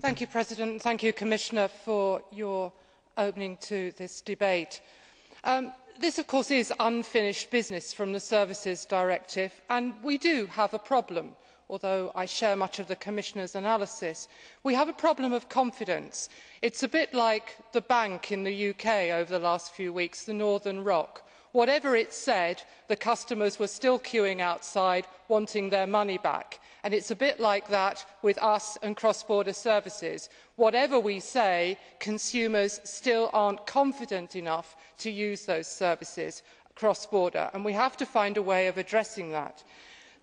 Thank you, President. Thank you, Commissioner, for your opening to this debate. This, of course, is unfinished business from the Services Directive, and we do have a problem. Although I share much of the Commissioner's analysis, we have a problem of confidence. It's a bit like the bank in the UK over the last few weeks, the Northern Rock. Whatever it said, the customers were still queuing outside wanting their money back. And it's a bit like that with us and cross-border services. Whatever we say, consumers still aren't confident enough to use those services cross-border, and we have to find a way of addressing that.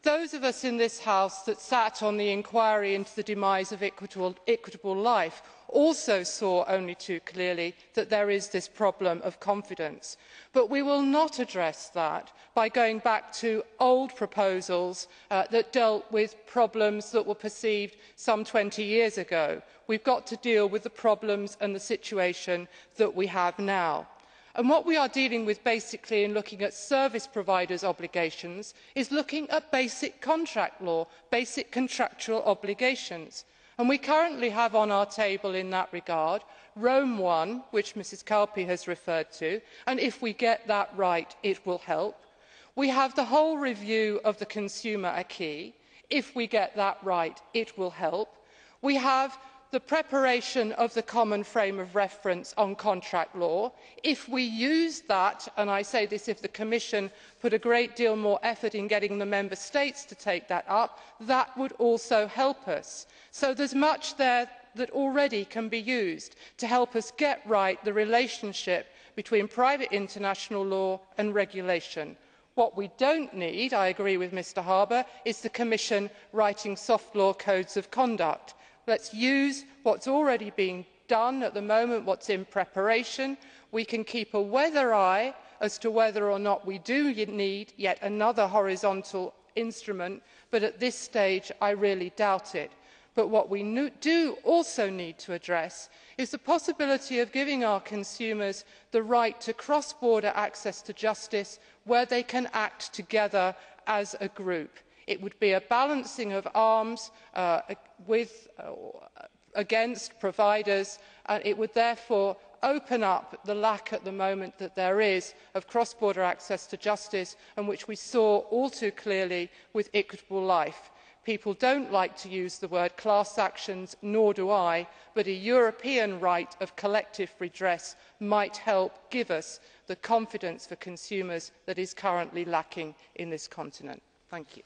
Those of us in this House that sat on the inquiry into the demise of Equitable Life also saw only too clearly that there is this problem of confidence. But we will not address that by going back to old proposals that dealt with problems that were perceived some 20 years ago. We've got to deal with the problems and the situation that we have now. And what we are dealing with basically in looking at service providers' obligations is looking at basic contract law, basic contractual obligations. And we currently have on our table in that regard Rome I, which Mrs Kalpi has referred to, and if we get that right it will help. We have the whole review of the consumer acquis. If we get that right it will help. We have the preparation of the common frame of reference on contract law. If we use that, and I say this if the Commission put a great deal more effort in getting the Member States to take that up, that would also help us. So there is much there that already can be used to help us get right the relationship between private international law and regulation. What we do not need, I agree with Mr Harbour, is the Commission writing soft law codes of conduct. Let us use what is already being done at the moment, what is in preparation. We can keep a weather eye as to whether or not we do need yet another horizontal instrument, but at this stage I really doubt it. But what we do also need to address is the possibility of giving our consumers the right to cross-border access to justice where they can act together as a group. It would be a balancing of arms against providers, and it would therefore open up the lack at the moment that there is of cross-border access to justice, and which we saw all too clearly with Equitable Life. People do not like to use the word class actions, nor do I, but a European right of collective redress might help give us the confidence for consumers that is currently lacking in this continent. Thank you.